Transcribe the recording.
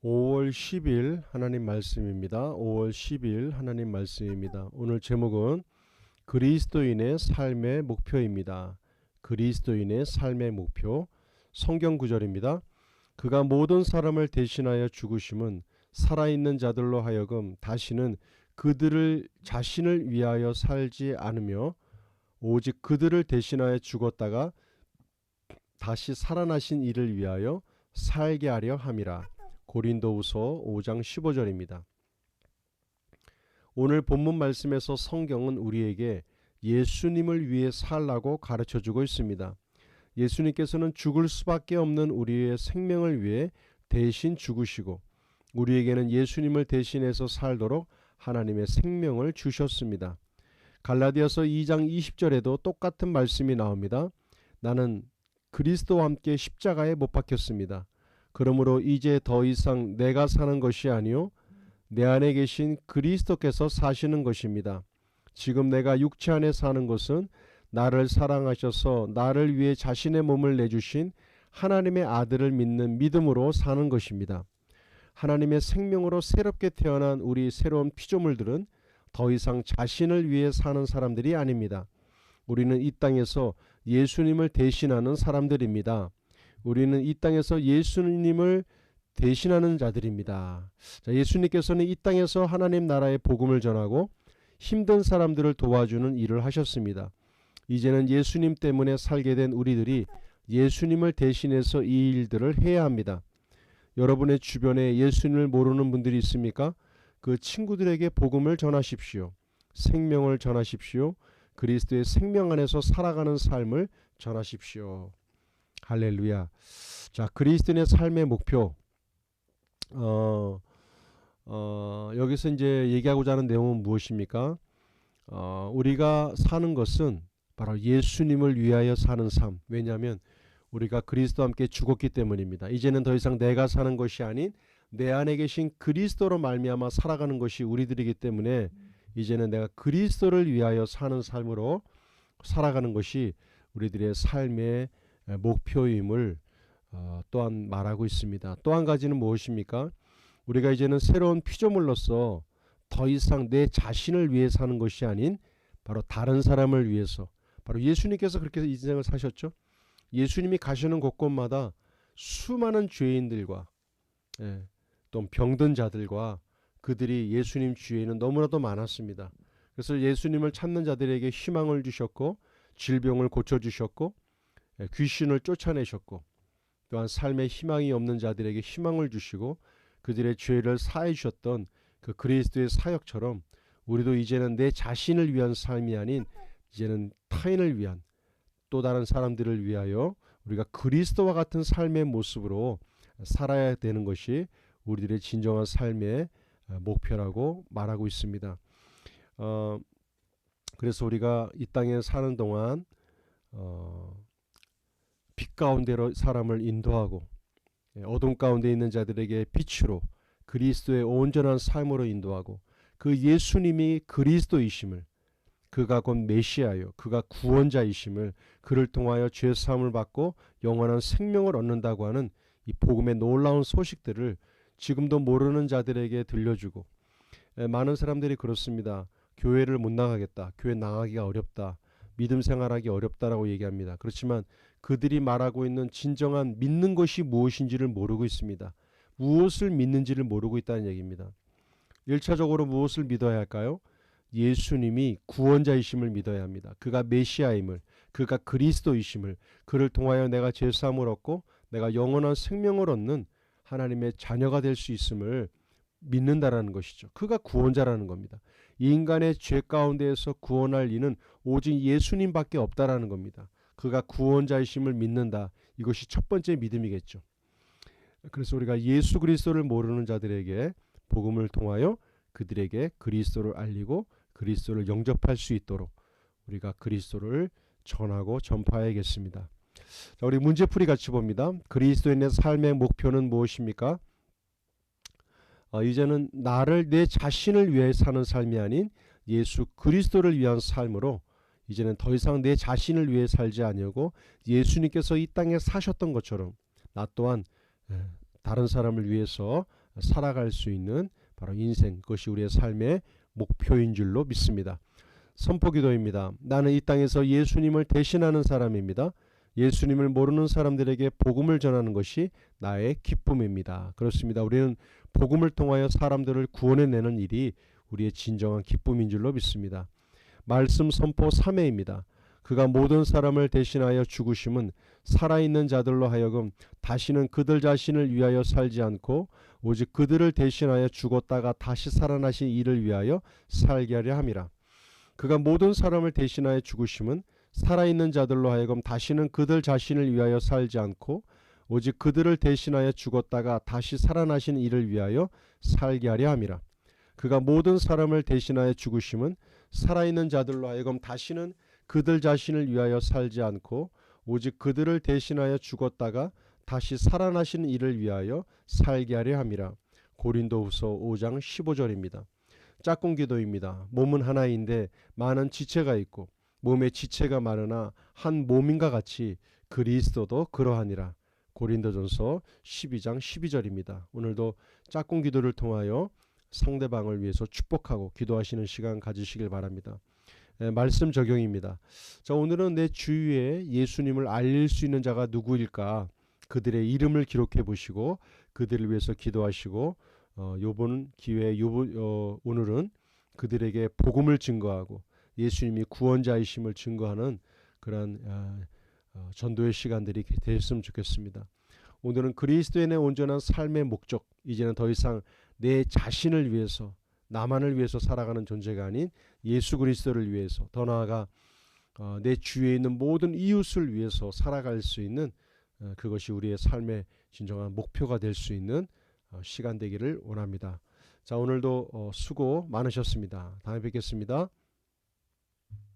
5월 10일 하나님 말씀입니다. 5월 10일 하나님 말씀입니다. 오늘 제목은 그리스도인의 삶의 목표입니다. 그리스도인의 삶의 목표. 성경 구절입니다. 그가 모든 사람을 대신하여 죽으심은 살아있는 자들로 하여금 다시는 그들을 자신을 위하여 살지 않으며 오직 그들을 대신하여 죽었다가 다시 살아나신 이를 위하여 살게 하려 함이라. 고린도후서 5장 15절입니다. 오늘 본문 말씀에서 성경은 우리에게 예수님을 위해 살라고 가르쳐주고 있습니다. 예수님께서는 죽을 수밖에 없는 우리의 생명을 위해 대신 죽으시고 우리에게는 예수님을 대신해서 살도록 하나님의 생명을 주셨습니다. 갈라디아서 2장 20절에도 똑같은 말씀이 나옵니다. 나는 그리스도와 함께 십자가에 못 박혔습니다. 그러므로 이제 더 이상 내가 사는 것이 아니요 내 안에 계신 그리스도께서 사시는 것입니다. 지금 내가 육체 안에 사는 것은 나를 사랑하셔서 나를 위해 자신의 몸을 내주신 하나님의 아들을 믿는 믿음으로 사는 것입니다. 하나님의 생명으로 새롭게 태어난 우리 새로운 피조물들은 더 이상 자신을 위해 사는 사람들이 아닙니다. 우리는 이 땅에서 예수님을 대신하는 사람들입니다. 우리는 이 땅에서 예수님을 대신하는 자들입니다. 자, 예수님께서는 이 땅에서 하나님 나라의 복음을 전하고 힘든 사람들을 도와주는 일을 하셨습니다. 이제는 예수님 때문에 살게 된 우리들이 예수님을 대신해서 이 일들을 해야 합니다. 여러분의 주변에 예수님을 모르는 분들이 있습니까? 그 친구들에게 복음을 전하십시오. 생명을 전하십시오. 그리스도의 생명 안에서 살아가는 삶을 전하십시오. 할렐루야. 자, 그리스도인의 삶의 목표. 여기서 이제 얘기하고자 하는 내용은 무엇입니까? 우리가 사는 것은 바로 예수님을 위하여 사는 삶. 왜냐하면 우리가 그리스도와 함께 죽었기 때문입니다. 이제는 더 이상 내가 사는 것이 아닌 내 안에 계신 그리스도로 말미암아 살아가는 것이 우리들이기 때문에 이제는 내가 그리스도를 위하여 사는 삶으로 살아가는 것이 우리들의 삶의 목표임을 또한 말하고 있습니다. 또 한 가지는 무엇입니까? 우리가 이제는 새로운 피조물로서 더 이상 내 자신을 위해 사는 것이 아닌 바로 다른 사람을 위해서, 바로 예수님께서 그렇게 인생을 사셨죠. 예수님이 가시는 곳곳마다 수많은 죄인들과 또 병든 자들과 그들이 예수님 주위에는 너무나도 많았습니다. 그래서 예수님을 찾는 자들에게 희망을 주셨고 질병을 고쳐주셨고 귀신을 쫓아내셨고 또한 삶에 희망이 없는 자들에게 희망을 주시고 그들의 죄를 사해 주셨던 그 그리스도의 사역처럼 우리도 이제는 내 자신을 위한 삶이 아닌 이제는 타인을 위한 또 다른 사람들을 위하여 우리가 그리스도와 같은 삶의 모습으로 살아야 되는 것이 우리들의 진정한 삶의 목표라고 말하고 있습니다. 그래서 우리가 이 땅에 사는 동안 빛 가운데로 사람을 인도하고 어둠 가운데 있는 자들에게 빛으로 그리스도의 온전한 삶으로 인도하고 그 예수님이 그리스도이심을, 그가 곧 메시아요, 그가 구원자이심을, 그를 통하여 죄사함을 받고 영원한 생명을 얻는다고 하는 이 복음의 놀라운 소식들을 지금도 모르는 자들에게 들려주고, 많은 사람들이 그렇습니다. 교회를 못 나가겠다, 교회 나가기가 어렵다, 믿음 생활하기 어렵다라고 얘기합니다. 그렇지만 그들이 말하고 있는 진정한 믿는 것이 무엇인지를 모르고 있습니다. 무엇을 믿는지를 모르고 있다는 얘기입니다. 1차적으로 무엇을 믿어야 할까요? 예수님이 구원자이심을 믿어야 합니다. 그가 메시아임을, 그가 그리스도이심을, 그를 통하여 내가 죄사함을 얻고 내가 영원한 생명을 얻는 하나님의 자녀가 될 수 있음을 믿는다라는 것이죠. 그가 구원자라는 겁니다. 이 인간의 죄 가운데에서 구원할 이는 오직 예수님밖에 없다라는 겁니다. 그가 구원자이심을 믿는다. 이것이 첫 번째 믿음이겠죠. 그래서 우리가 예수 그리스도를 모르는 자들에게 복음을 통하여 그들에게 그리스도를 알리고 그리스도를 영접할 수 있도록 우리가 그리스도를 전하고 전파해야겠습니다. 자, 우리 문제풀이 같이 봅니다. 그리스도인의 삶의 목표는 무엇입니까? 이제는 나를 내 자신을 위해 사는 삶이 아닌 예수 그리스도를 위한 삶으로 이제는 더 이상 내 자신을 위해 살지 아니하고 예수님께서 이 땅에 사셨던 것처럼 나 또한 다른 사람을 위해서 살아갈 수 있는 바로 인생, 그것이 우리의 삶의 목표인 줄로 믿습니다. 선포기도입니다. 나는 이 땅에서 예수님을 대신하는 사람입니다. 예수님을 모르는 사람들에게 복음을 전하는 것이 나의 기쁨입니다. 그렇습니다. 우리는 복음을 통하여 사람들을 구원해내는 일이 우리의 진정한 기쁨인 줄로 믿습니다. 말씀 선포 3회입니다. 그가 모든 사람을 대신하여 죽으심은 살아있는 자들로 하여금 다시는 그들 자신을 위하여 살지 않고 오직 그들을 대신하여 죽었다가 다시 살아나신 이를 위하여 살게 하려 함이라. 그가 모든 사람을 대신하여 죽으심은 살아있는 자들로 하여금 다시는 그들 자신을 위하여 살지 않고 오직 그들을 대신하여 죽었다가 다시 살아나신 이를 위하여 살게 하려 함이라. 그가 모든 사람을 대신하여 죽으심은 살아있는 자들로 하여금 다시는 그들 자신을 위하여 살지 않고 오직 그들을 대신하여 죽었다가 다시 살아나신 이를 위하여 살게 하려 함이라. 고린도후서 5장 15절입니다. 짝꿍 기도입니다. 몸은 하나인데 많은 지체가 있고 몸의 지체가 많으나 한 몸인가 같이 그리스도도 그러하니라. 고린도전서 12장 12절입니다. 오늘도 짝꿍 기도를 통하여 상대방을 위해서 축복하고 기도하시는 시간 가지시길 바랍니다. 말씀 적용입니다. 자, 오늘은 내 주위에 예수님을 알릴 수 있는 자가 누구일까? 그들의 이름을 기록해 보시고 그들을 위해서 기도하시고 요번 기회에 오늘은 그들에게 복음을 증거하고 예수님이 구원자이심을 증거하는 그런 전도의 시간들이 됐으면 좋겠습니다. 오늘은 그리스도인의 온전한 삶의 목적, 이제는 더 이상 내 자신을 위해서 나만을 위해서 살아가는 존재가 아닌 예수 그리스도를 위해서, 더 나아가 내 주위에 있는 모든 이웃을 위해서 살아갈 수 있는 그것이 우리의 삶의 진정한 목표가 될 수 있는 시간 되기를 원합니다. 자, 오늘도 수고 많으셨습니다. 다음에 뵙겠습니다.